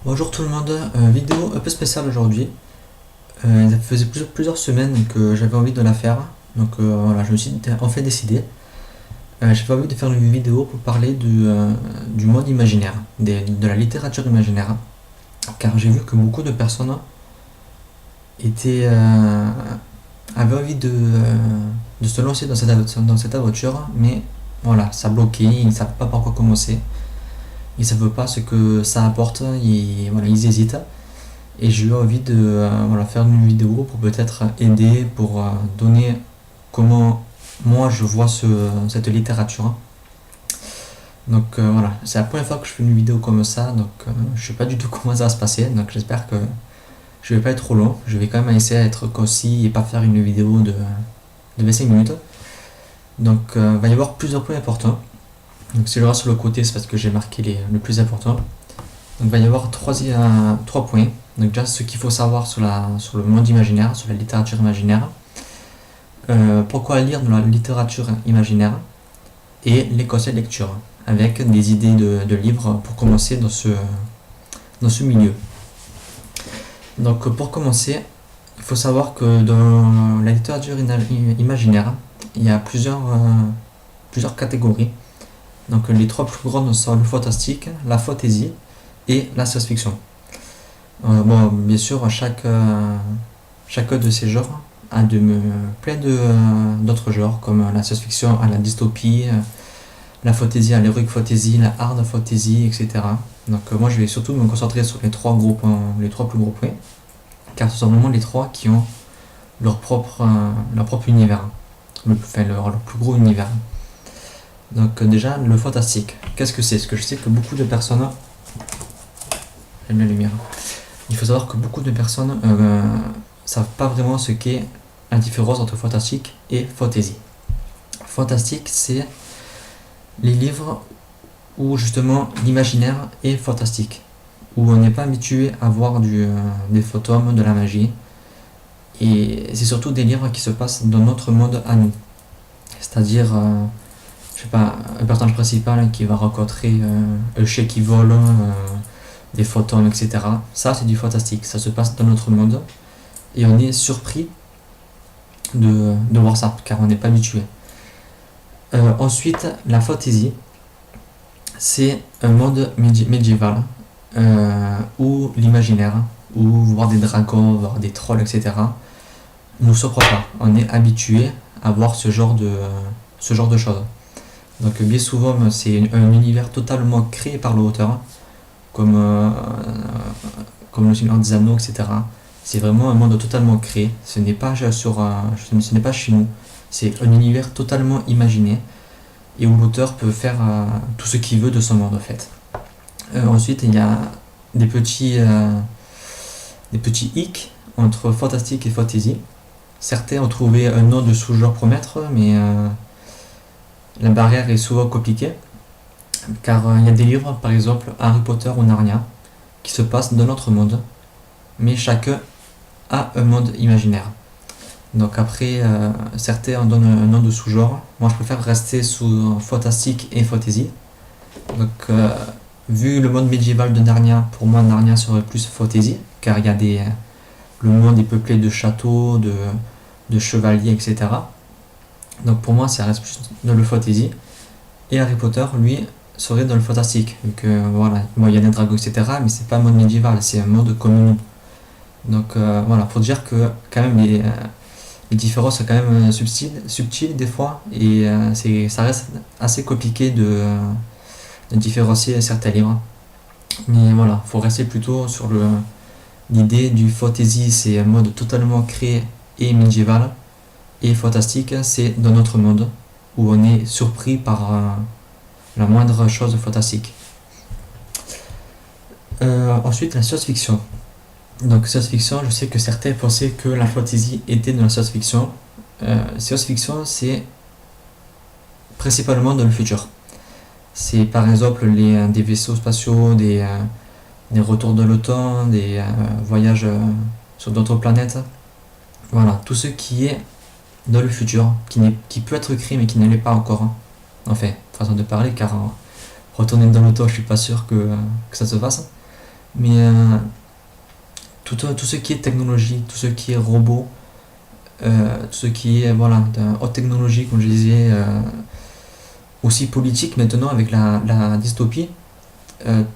Bonjour tout le monde, vidéo un peu spéciale aujourd'hui. Ça faisait plusieurs semaines que j'avais envie de la faire, donc voilà, je me suis enfin décidé. J'avais envie de faire une vidéo pour parler du monde imaginaire, de la littérature imaginaire, car j'ai vu que beaucoup de personnes étaient, avaient envie de se lancer dans cette aventure, mais voilà, ça bloquait, ils ne savent pas par quoi commencer, ils ne savent pas ce que ça apporte, voilà, ils hésitent. Et j'ai eu envie de voilà, faire une vidéo pour peut-être aider, pour donner comment moi je vois cette littérature. Donc voilà, c'est la première fois que je fais une vidéo comme ça, donc je sais pas du tout comment ça va se passer, donc j'espère que je vais pas être trop long. Je vais quand même essayer d'être concis et pas faire une vidéo de 25 minutes. Donc il va y avoir plusieurs points importants. Donc si je regarde sur le côté, c'est parce que j'ai marqué le plus important. Donc il va y avoir trois points. Donc déjà ce qu'il faut savoir sur le monde imaginaire, sur la littérature imaginaire, pourquoi lire de la littérature imaginaire et les conseils de lecture, avec des idées de livres pour commencer dans ce milieu. Donc pour commencer, il faut savoir que dans la littérature imaginaire, il y a plusieurs catégories. Donc les trois plus grandes sont le fantastique, la fantasy et la science-fiction. Bon, bien sûr, chacun de ces genres a plein d'autres genres, comme la science-fiction à la dystopie, la fantasy à l'heroic fantasy, la hard fantasy, etc. Donc moi, je vais surtout me concentrer sur les trois plus gros points, car ce sont vraiment les trois qui ont leur propre univers, leur plus gros univers. Donc déjà, le fantastique, qu'est-ce que c'est? Parce que je sais que beaucoup de personnes... J'aime la lumière. Il faut savoir que beaucoup de personnes savent pas vraiment ce qu'est la différence entre fantastique et fantasy. Fantastique, c'est les livres où justement l'imaginaire est fantastique, où on n'est pas habitué à voir des fantômes, de la magie, et c'est surtout des livres qui se passent dans notre monde à nous. C'est-à-dire, je sais pas, un personnage principal qui va rencontrer un chien qui vole, des photons, etc. Ça, c'est du fantastique. Ça se passe dans notre monde et on est surpris de voir ça, car on n'est pas habitué. Ensuite, la fantasy, c'est un monde médiéval où l'imaginaire, où voir des dragons, voir des trolls, etc. nous surprend pas. On est habitué à voir ce genre de choses. Donc bien souvent, c'est un univers totalement créé par l'auteur, comme, le Seigneur des Anneaux, etc. C'est vraiment un monde totalement créé. Ce n'est pas ce n'est pas chez nous. C'est un univers totalement imaginé et où l'auteur peut faire tout ce qu'il veut de son monde en fait. Ensuite, il y a des petits hicks entre fantastique et fantasy. Certains ont trouvé un nom de sous-genre pour mettre, mais la barrière est souvent compliquée. Car il y a des livres, par exemple Harry Potter ou Narnia, qui se passent dans notre monde, mais chacun a un monde imaginaire. Donc après, certains en donnent un nom de sous-genre. Moi, je préfère rester sous fantastique et fantasy. Donc, vu le monde médiéval de Narnia, pour moi, Narnia serait plus fantasy, car il y a le monde est peuplé de châteaux, de chevaliers, etc. Donc pour moi, ça reste plus dans le fantasy. Et Harry Potter, lui, serait dans le fantastique. Donc voilà, bon, il y a des dragons, etc. Mais c'est pas un monde médiéval, c'est un monde comme nous. Donc voilà, pour dire que quand même les différences sont quand même subtiles des fois. Et ça reste assez compliqué de différencier certains livres. Mais voilà, faut rester plutôt sur l'idée du fantasy, c'est un mode totalement créé et médiéval. Et fantastique, c'est dans notre monde, où on est surpris par la moindre chose fantastique. Ensuite, la science-fiction. Donc, science-fiction, je sais que certains pensaient que la fantasy était dans la science-fiction. Science-fiction, c'est principalement dans le futur. C'est par exemple des vaisseaux spatiaux, des retours dans le temps, des voyages sur d'autres planètes. Voilà, tout ce qui est dans le futur, qui peut être écrit mais qui ne l'est pas encore. Enfin, façon de parler, car retourner dans le temps, je suis pas sûr que ça se fasse. Mais tout ce qui est technologie, tout ce qui est robot, tout ce qui est voilà, de haute technologie, comme je disais, aussi politique maintenant avec la dystopie,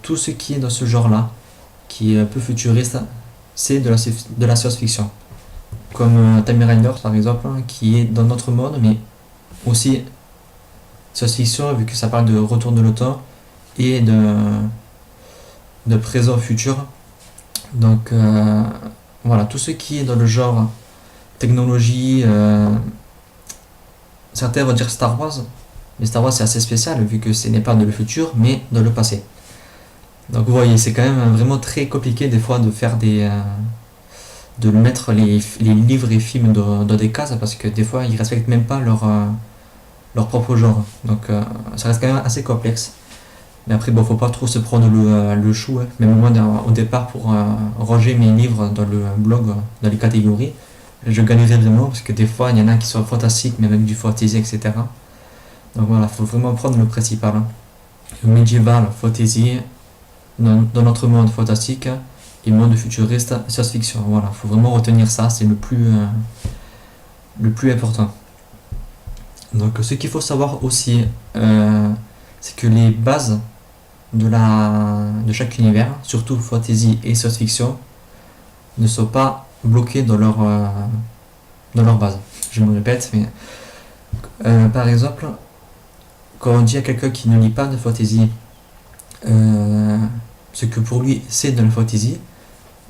tout ce qui est dans ce genre-là, qui est un peu futuriste, c'est de la science-fiction. Comme Time Riders par exemple, hein, qui est dans notre monde, mais aussi science-fiction, vu que ça parle de retour de l'automne et de présent-futur. Donc voilà, tout ce qui est dans le genre technologie, certains vont dire Star Wars, mais Star Wars c'est assez spécial vu que ce n'est pas dans le futur mais dans le passé. Donc vous voyez, c'est quand même vraiment très compliqué des fois de faire de mettre les livres et films dans des cases parce que des fois ils respectent même pas leur propre genre. Donc ça reste quand même assez complexe. Mais après, bon, faut pas trop se prendre le chou, hein. Même moi, au départ, pour ranger mes livres dans le blog, dans les catégories, je galérais vraiment parce que des fois, il y en a qui sont fantastiques, mais avec du fantasy, etc. Donc voilà, faut vraiment prendre le principal, hein. Le médiéval, fantasy, dans notre monde fantastique, et monde futuriste, science-fiction. Voilà, faut vraiment retenir ça, c'est le plus important. Donc, ce qu'il faut savoir aussi, c'est que les bases de chaque univers, surtout fantasy et science-fiction, ne sont pas bloqués dans leur base. Je me répète, mais par exemple, quand on dit à quelqu'un qui ne lit pas de fantasy ce que pour lui c'est de la fantasy,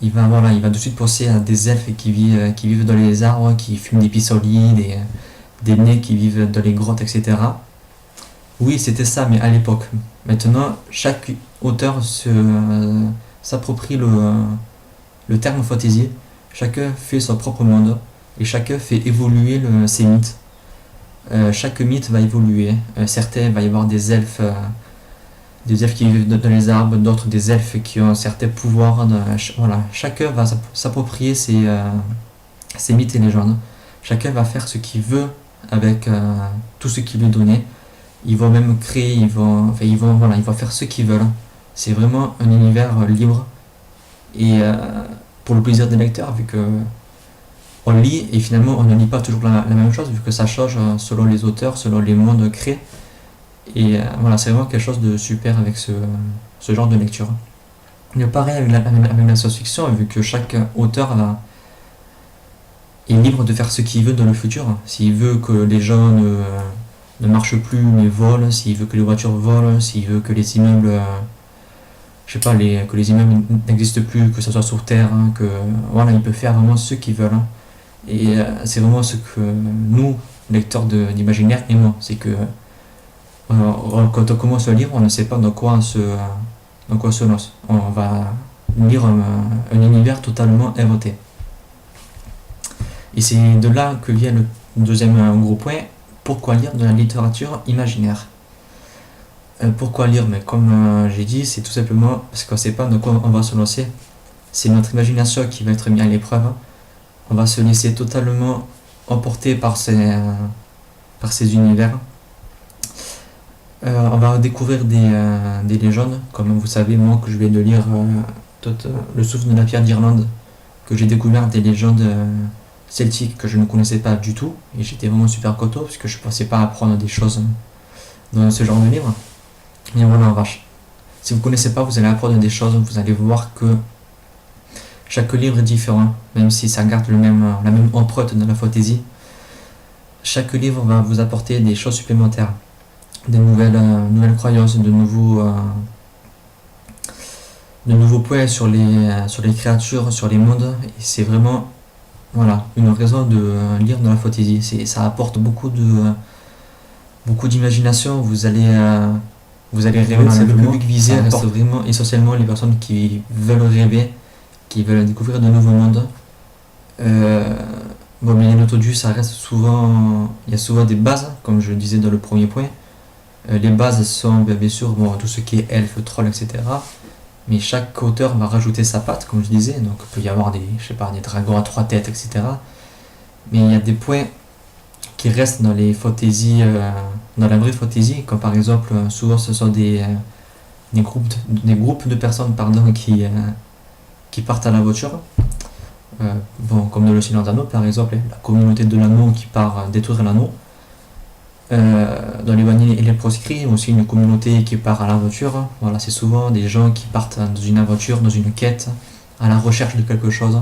il va de suite penser à des elfes qui vivent dans les arbres, qui fument des pissenlits, des nez qui vivent dans les grottes, etc. Oui, c'était ça, mais à l'époque. Maintenant, chaque auteur s'approprie le terme fantasy. Chacun fait son propre monde et chacun fait évoluer ses mythes. Chaque mythe va évoluer. Certains, il va y avoir des elfes qui vivent dans les arbres, d'autres des elfes qui ont certains pouvoirs. Voilà. Chacun va s'approprier ses mythes et légendes. Chacun va faire ce qu'il veut avec tout ce qui lui est donné. Ils vont même créer, ils vont faire ce qu'ils veulent. C'est vraiment un univers libre et pour le plaisir des lecteurs, vu que on lit et finalement on ne lit pas toujours la même chose, vu que ça change selon les auteurs, selon les mondes créés. Et voilà, c'est vraiment quelque chose de super avec ce genre de lecture. Mais pareil avec la science-fiction, vu que chaque auteur est libre de faire ce qu'il veut dans le futur. S'il veut que les gens ne marchent plus mais volent, s'il veut que les voitures volent, s'il veut que les immeubles, que les immeubles n'existent plus, que ce soit sur Terre, hein, que voilà, il peut faire vraiment ce qu'ils veulent. Hein. Et c'est vraiment ce que nous, lecteurs d'imaginaire, aimons. C'est que quand on commence à lire, on ne sait pas dans quoi on se lance. On va lire un univers totalement inventé. Et c'est de là que vient le deuxième gros point. Pourquoi lire de la littérature imaginaire? Pourquoi lire? Mais comme j'ai dit, c'est tout simplement parce qu'on ne sait pas de quoi on va se lancer. C'est notre imagination qui va être mise à l'épreuve. On va se laisser totalement emporter par ces univers. On va découvrir des légendes, comme vous savez, moi que je viens de lire Le souffle de la pierre d'Irlande, que j'ai découvert des légendes celtiques que je ne connaissais pas du tout, et j'étais vraiment super content parce que je ne pensais pas apprendre des choses dans ce genre de livre. Mais voilà, vache. Si vous ne connaissez pas, vous allez apprendre des choses, vous allez voir que chaque livre est différent, même si ça garde la même empreinte de la fantasy. Chaque livre va vous apporter des choses supplémentaires, des nouvelles croyances, de nouveaux points sur les créatures, sur les mondes. Et c'est vraiment une raison de lire dans la fantasy. Ça apporte beaucoup d'imagination. Vous allez rêver. Le public visé reste vraiment essentiellement les personnes qui veulent rêver, qui veulent découvrir de nouveaux mondes. Mais bien entendu, ça reste souvent. Il y a souvent des bases, comme je le disais dans le premier point. Les bases sont bien sûr tout ce qui est elfes, trolls, etc. Mais chaque auteur va rajouter sa patte, comme je disais. Donc il peut y avoir des dragons à 3 têtes, etc. Mais il y a des points qui restent dans les fantaisies, dans la vraie fantasy, comme par exemple, souvent ce sont des des groupes de personnes pardon, qui partent à l'aventure. Bon, comme dans le Seigneur d'Anneau par exemple, la communauté de l'anneau qui part détruire l'anneau. Dans les Vanille et les proscrits, il y a aussi une communauté qui part à l'aventure. Voilà, c'est souvent des gens qui partent dans une aventure, dans une quête, à la recherche de quelque chose,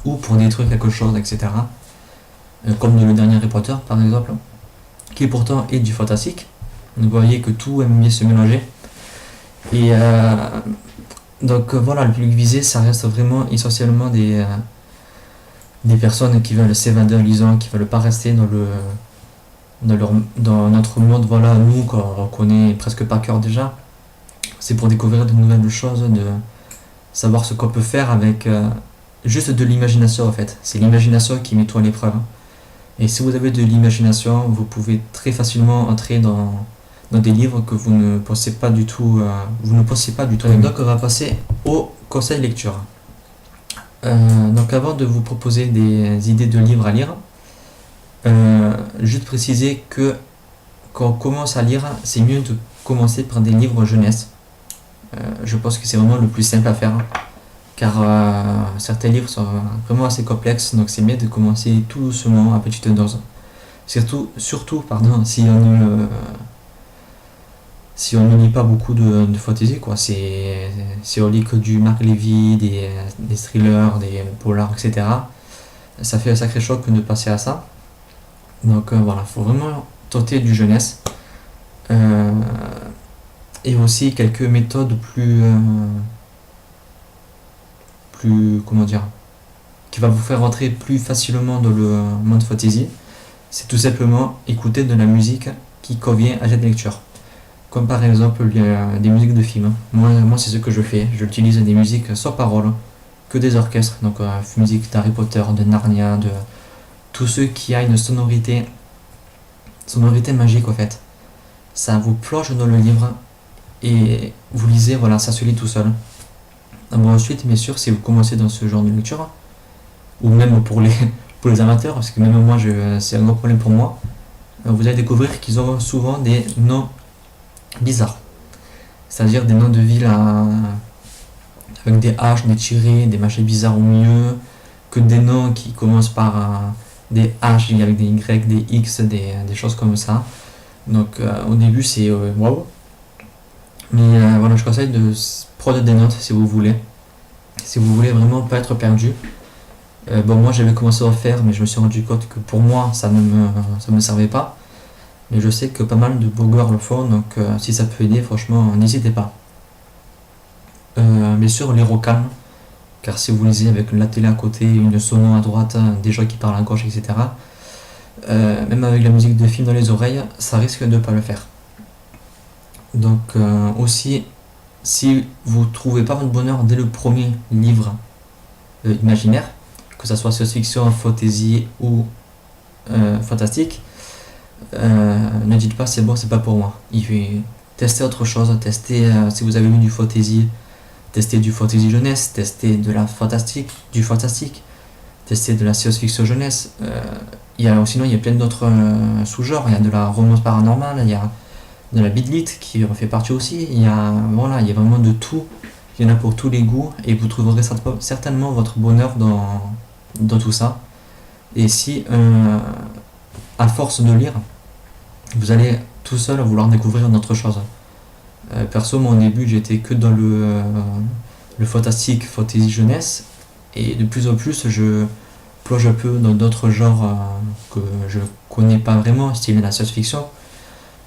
ou pour détruire quelque chose, etc. Comme dans le dernier Harry Potter, par exemple, qui pourtant est du fantastique. Vous voyez que tout aime bien se mélanger. Et donc voilà, le public visé, ça reste vraiment essentiellement des personnes qui veulent s'évader en lisant, qui veulent pas rester dans notre monde, voilà, nous qu'on connaît presque par cœur déjà. C'est pour découvrir de nouvelles choses, de savoir ce qu'on peut faire avec juste de l'imagination en fait. C'est l'imagination qui met tout à l'épreuve. Et si vous avez de l'imagination, vous pouvez très facilement entrer dans des livres que vous ne pensez pas du tout. Donc on va passer au conseil lecture. Donc avant de vous proposer des idées de livres à lire, juste préciser que quand on commence à lire, c'est mieux de commencer par des livres jeunesse. Je pense que c'est vraiment le plus simple à faire, car certains livres sont vraiment assez complexes, donc c'est mieux de commencer tout doucement, à petite dose. Surtout si on ne lit pas beaucoup de fantasy, quoi. Si on lit que du Marc Lévy, des thrillers, des polars, etc., ça fait un sacré choc de passer à ça. Donc voilà, il faut vraiment tenter du jeunesse. Et aussi quelques méthodes plus comment dire, qui va vous faire rentrer plus facilement dans le monde fantasy. C'est tout simplement écouter de la musique qui convient à cette lecture. Comme par exemple des musiques de films. Moi c'est ce que je fais. J'utilise des musiques sans parole, que des orchestres. Donc musique d'Harry Potter, de Narnia, de tous ceux qui a une sonorité magique en fait. Ça vous plonge dans le livre et vous lisez, voilà, ça se lit tout seul. Bon, ensuite, bien sûr, si vous commencez dans ce genre de lecture, ou même pour les amateurs, parce que même moi, c'est un gros problème pour moi, vous allez découvrir qu'ils ont souvent des noms bizarres. C'est-à-dire des noms de villes avec des H, des tirés, des machins bizarres au milieu, que des noms qui commencent par des H avec des Y, des X, des choses comme ça. Donc au début, c'est waouh. Mais voilà, je conseille de prendre des notes si vous voulez. Si vous voulez vraiment pas être perdu. Bon, moi j'avais commencé à le faire, mais je me suis rendu compte que pour moi ça ne me servait pas. Mais je sais que pas mal de blogueurs le font, donc si ça peut aider, franchement, n'hésitez pas. Bien sûr, lire au calme, car si vous lisez avec la télé à côté, une sono à droite, des gens qui parlent à gauche, etc., même avec la musique de film dans les oreilles, ça risque de ne pas le faire. Donc aussi, si vous ne trouvez pas votre bonheur dès le premier livre imaginaire, que ce soit science-fiction, fantasy ou fantastique, ne dites pas c'est bon, c'est pas pour moi. Il faut tester autre chose, tester si vous avez lu du fantasy, tester du fantasy jeunesse, tester de la fantastique, du fantastique, tester de la science-fiction jeunesse. Sinon il y a plein d'autres sous-genres. Il y a de la romance paranormale, il y a de la bidlite qui en fait partie aussi. Il y a vraiment de tout. Il y en a pour tous les goûts et vous trouverez certainement votre bonheur dans tout ça. Et si à force de lire, vous allez tout seul vouloir découvrir d'autres choses. Perso, moi au début j'étais que dans le fantastique, fantasy jeunesse, et de plus en plus je plonge un peu dans d'autres genres que je connais pas vraiment, style la science-fiction.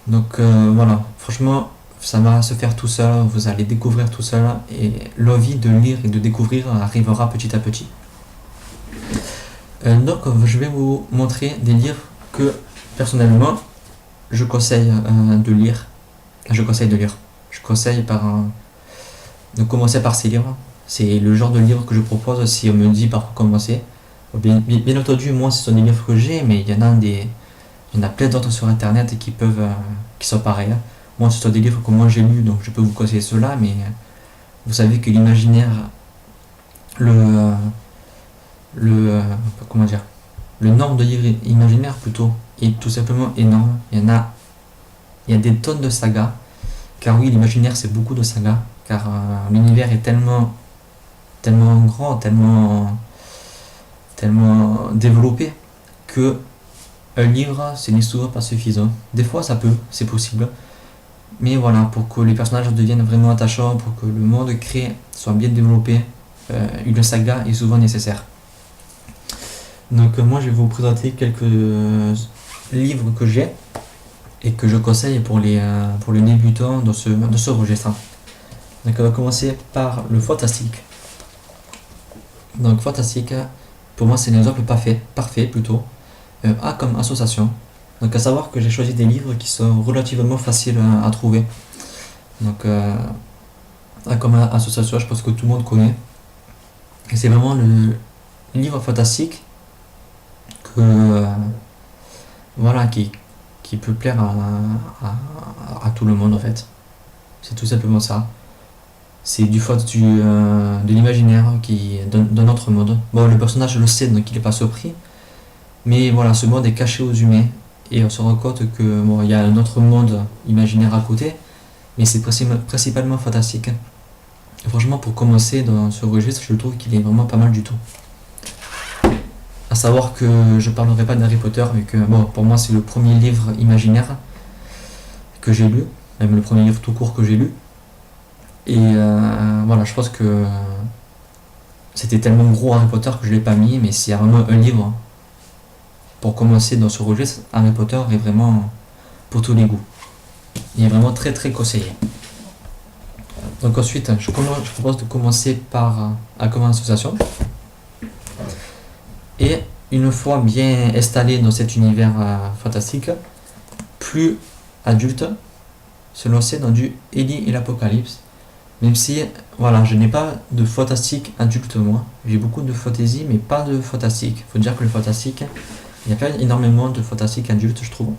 Donc voilà, franchement ça va se faire tout seul, vous allez découvrir tout seul et l'envie de lire et de découvrir arrivera petit à petit. Donc je vais vous montrer des livres que personnellement je conseille de lire. Je conseille de commencer par ces livres. C'est le genre de livre que je propose si on me dit par quoi commencer. Bien entendu, moi ce sont des livres que j'ai, mais il y en a plein d'autres sur internet qui sont pareils. Moi ce sont des livres que moi j'ai lus, donc je peux vous conseiller ceux-là, mais vous savez que l'imaginaire, comment dire, le nombre de livres imaginaires plutôt est tout simplement énorme. Il y a des tonnes de sagas, Car oui, l'imaginaire c'est beaucoup de sagas, car l'univers est tellement grand, tellement développé que un livre ce n'est souvent pas suffisant. Des fois c'est possible, mais voilà, pour que les personnages deviennent vraiment attachants, pour que le monde créé soit bien développé, une saga est souvent nécessaire. Donc moi je vais vous présenter quelques livres que j'ai et que je conseille pour les débutants dans ce registre. Donc on va commencer par le fantastique. Donc fantastique, pour moi c'est l'exemple parfait plutôt. A comme association. Donc à savoir que j'ai choisi des livres qui sont relativement faciles à trouver. Donc A comme association, je pense que tout le monde connaît. Et c'est vraiment le livre fantastique que voilà qui peut plaire à tout le monde en fait. C'est tout simplement ça. C'est de l'imaginaire d'un autre monde. Bon, le personnage le sait, donc il n'est pas surpris. Mais voilà, ce monde est caché aux humains. Et on se rend compte que bon, il y a un autre monde imaginaire à côté. Mais c'est principalement fantastique. Et franchement, pour commencer dans ce registre, je trouve qu'il est vraiment pas mal du tout. À savoir que je parlerai pas d'Harry Potter, mais que bon, pour moi c'est le premier livre imaginaire que j'ai lu, même le premier livre tout court que j'ai lu. Et voilà, je pense que c'était tellement gros Harry Potter que je l'ai pas mis, mais s'il y a vraiment un livre pour commencer dans ce registre, Harry Potter est vraiment pour tous les goûts. Il est vraiment très très conseillé. Donc ensuite, je propose de commencer par A comme association. Et une fois bien installé dans cet univers fantastique, plus adulte, se lancer dans du Ellie et l'Apocalypse. Même si, voilà, je n'ai pas de fantastique adulte moi. J'ai beaucoup de fantasy, mais pas de fantastique. Faut dire que le fantastique, il n'y a pas énormément de fantastique adulte, je trouve.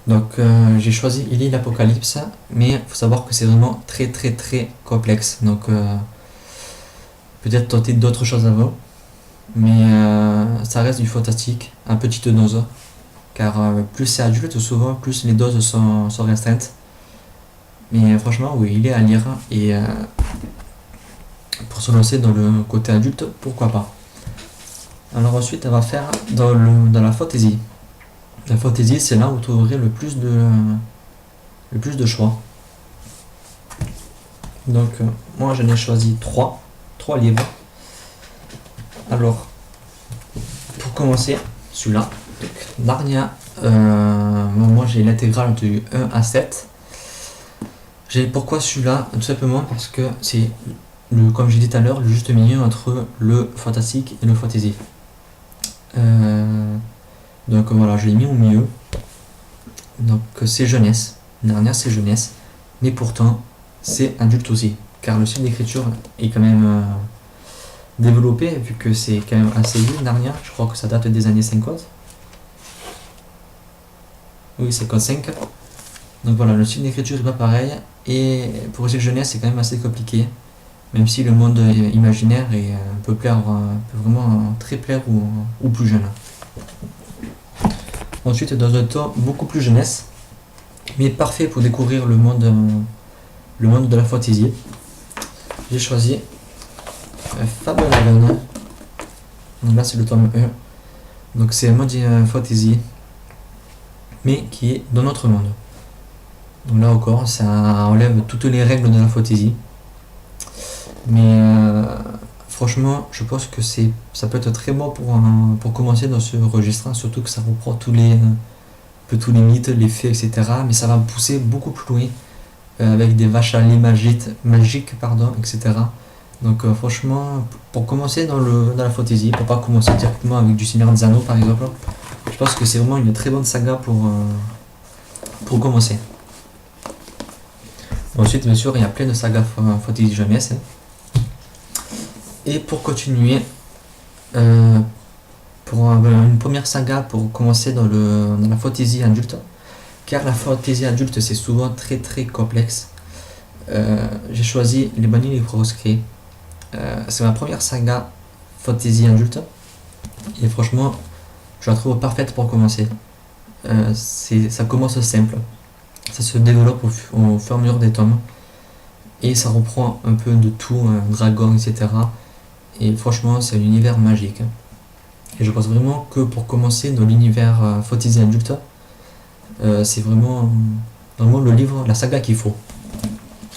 Donc j'ai choisi Ellie et l'Apocalypse, mais il faut savoir que c'est vraiment très très très complexe. Donc peut-être tenter d'autres choses avant. Mais ça reste du fantastique, un petite dose. Car plus c'est adulte, souvent, plus les doses sont restreintes. Mais franchement, oui, il est à lire. Et pour se lancer dans le côté adulte, pourquoi pas. Alors ensuite, on va faire dans la fantasy. La fantasy, c'est là où tu aurais le plus de choix. Donc, moi, j'en ai choisi 3 livres. Alors, pour commencer, celui-là, Narnia, moi j'ai l'intégrale du 1 à 7. Pourquoi celui-là? Tout simplement parce que c'est, comme j'ai dit tout à l'heure, le juste milieu entre le fantastique et le fantasy. Donc voilà, je l'ai mis au milieu. Donc c'est jeunesse, Narnia c'est jeunesse, mais pourtant c'est adulte aussi, car le style d'écriture est quand même développé, vu que c'est quand même assez vieux, Narnia, je crois que ça date des années 50. Oui, 55. Donc voilà, le style d'écriture est pas pareil, et pour essayer de jeunesse, c'est quand même assez compliqué, même si le monde imaginaire peut vraiment très plaire ou plus jeune. Ensuite, dans un temps beaucoup plus jeunesse, mais parfait pour découvrir le monde de la fantasy, j'ai choisi Fablehaven. Donc là c'est le tome 1. Donc c'est un mode fantasy, mais qui est dans notre monde. Donc là encore, ça enlève toutes les règles de la fantasy. Mais franchement, je pense que ça peut être très bon pour commencer dans ce registre, surtout que ça reprend tous les mythes, les faits, etc. Mais ça va me pousser beaucoup plus loin, avec des vaches à lait magiques, etc. Donc franchement, pour commencer dans la fantasy, pour pas commencer directement avec du Seigneur des Anneaux par exemple, je pense que c'est vraiment une très bonne saga pour commencer. Ensuite, bien sûr, il y a plein de sagas fantasy jeunesse. Et pour continuer, pour une première saga pour commencer dans la fantasy adulte, car la fantasy adulte c'est souvent très très complexe, j'ai choisi Les Bannis et les Proscrits. C'est ma première saga fantasy adulte et franchement je la trouve parfaite pour commencer. Ça commence simple, Ça se développe au fur et à mesure des tomes. Et ça reprend un peu de tout, un dragon, etc. Et franchement, c'est un univers magique. Et je pense vraiment que pour commencer dans l'univers fantasy adulte, c'est vraiment le livre, la saga qu'il faut.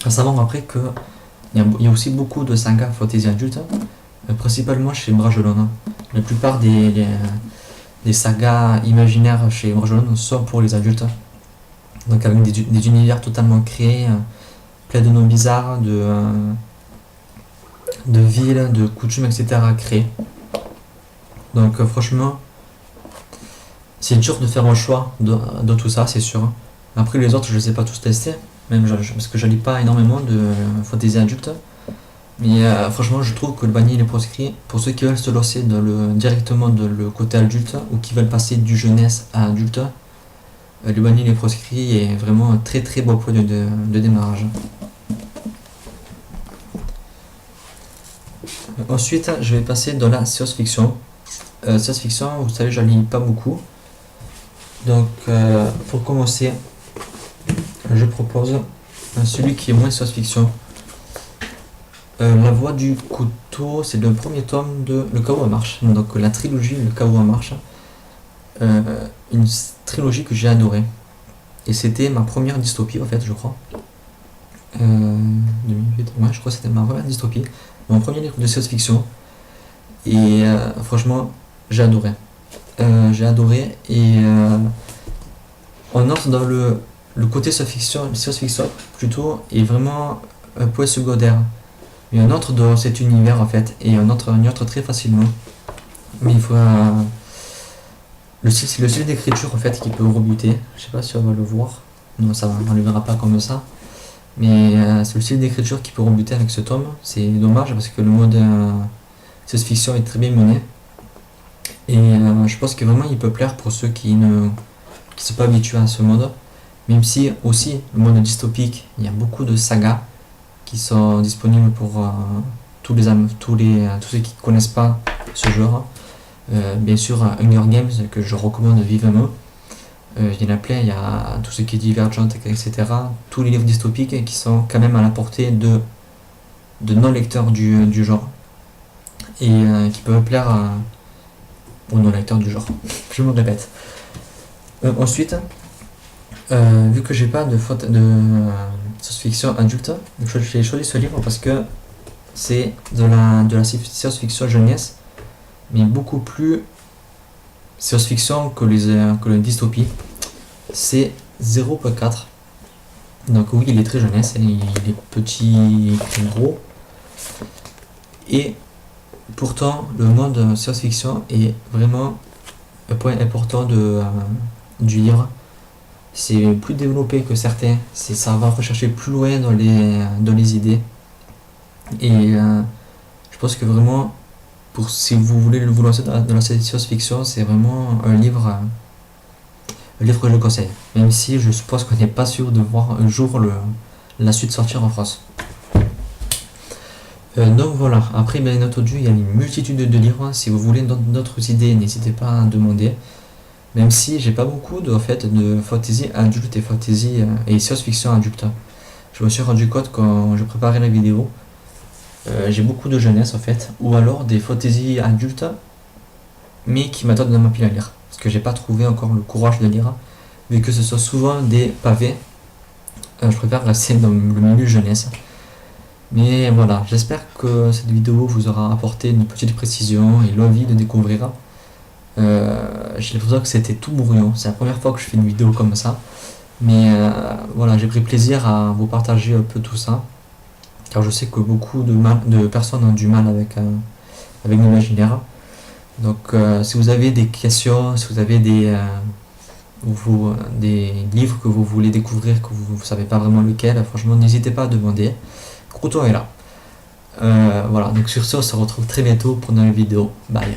À savoir après que il y a aussi beaucoup de sagas fantasy adulte, principalement chez Bragelonne. La plupart des sagas imaginaires chez Bragelonne sont pour les adultes. Donc avec des univers totalement créés, plein de noms bizarres, de villes, de coutumes, etc. créés. Donc franchement, c'est dur de faire un choix de tout ça, c'est sûr. Après les autres, je ne les ai pas tous testés, même parce que je lis pas énormément de fantasy adulte. Mais franchement, je trouve que le banni est proscrit pour ceux qui veulent se lancer directement dans le côté adulte ou qui veulent passer du jeunesse à adulte. Le banni est proscrit est vraiment un très très beau point de démarrage. Ensuite, je vais passer dans la science-fiction. Science-fiction, vous savez, je lis pas beaucoup. Donc, pour commencer, je propose celui qui est moins science-fiction. La voix du couteau, c'est le premier tome de Le Chaos en marche. Donc, la trilogie Le Chaos en marche. Une trilogie que j'ai adorée. Et c'était ma première dystopie, en fait, je crois. 2008, ouais, je crois que c'était ma première dystopie. Mon premier livre de science-fiction. Et franchement, j'ai adoré. Et on entre dans le côté science-fiction plutôt est vraiment un point secondaire. Et on entre dans cet univers en fait, et on entre très facilement. Mais il faut c'est le style d'écriture en fait qui peut rebuter. Je sais pas si on va le voir. Non, ça va, on le verra pas comme ça. Mais c'est le style d'écriture qui peut rebuter avec ce tome. C'est dommage parce que le mode science-fiction est très bien mené. Et je pense que vraiment il peut plaire pour ceux qui ne sont pas habitués à ce mode. Même si aussi le mode dystopique, il y a beaucoup de sagas qui sont disponibles pour tous ceux qui ne connaissent pas ce genre. Bien sûr Hunger Games que je recommande vivement. Il y en a plein, il y a tout ce qui est Divergent, etc. Tous les livres dystopiques qui sont quand même à la portée de non-lecteurs du genre. Et qui peuvent plaire aux non-lecteurs du genre. Je me répète. Ensuite, vu que j'ai pas de science-fiction adulte, j'ai choisi ce livre parce que c'est de la science-fiction jeunesse, mais beaucoup plus science-fiction que les dystopies. C'est 0.4. Donc oui, il est très jeunesse, il est petit et gros. Et pourtant, le monde science-fiction est vraiment un point important du livre. C'est plus développé que certains, ça va rechercher plus loin dans les idées. Et je pense que vraiment, si vous voulez vous lancer dans la science-fiction, c'est vraiment un livre que je conseille. Même si je suppose qu'on n'est pas sûr de voir un jour la suite sortir en France. Donc voilà, après bien entendu il y a une multitude de livres. Si vous voulez d'autres idées, n'hésitez pas à demander. Même si j'ai pas beaucoup de fantasy adulte et fantasy et science-fiction adulte. Je me suis rendu compte quand je préparais la vidéo. J'ai beaucoup de jeunesse en fait, ou alors des fantasy adultes, mais qui m'attendent dans ma pile à lire. Parce que j'ai pas trouvé encore le courage de lire, vu que ce sont souvent des pavés. Je préfère rester dans le milieu jeunesse. Mais voilà, j'espère que cette vidéo vous aura apporté une petite précision et l'envie de découvrir. J'ai l'impression que c'était tout brouillon, c'est la première fois que je fais une vidéo comme ça. Mais voilà, j'ai pris plaisir à vous partager un peu tout ça. Car je sais que beaucoup de personnes ont du mal avec l'imaginaire. Donc si vous avez des questions, si vous avez des livres que vous voulez découvrir, que vous ne savez pas vraiment lequel, franchement n'hésitez pas à demander. Croton est là. Voilà, donc sur ce, on se retrouve très bientôt pour une nouvelle vidéo. Bye.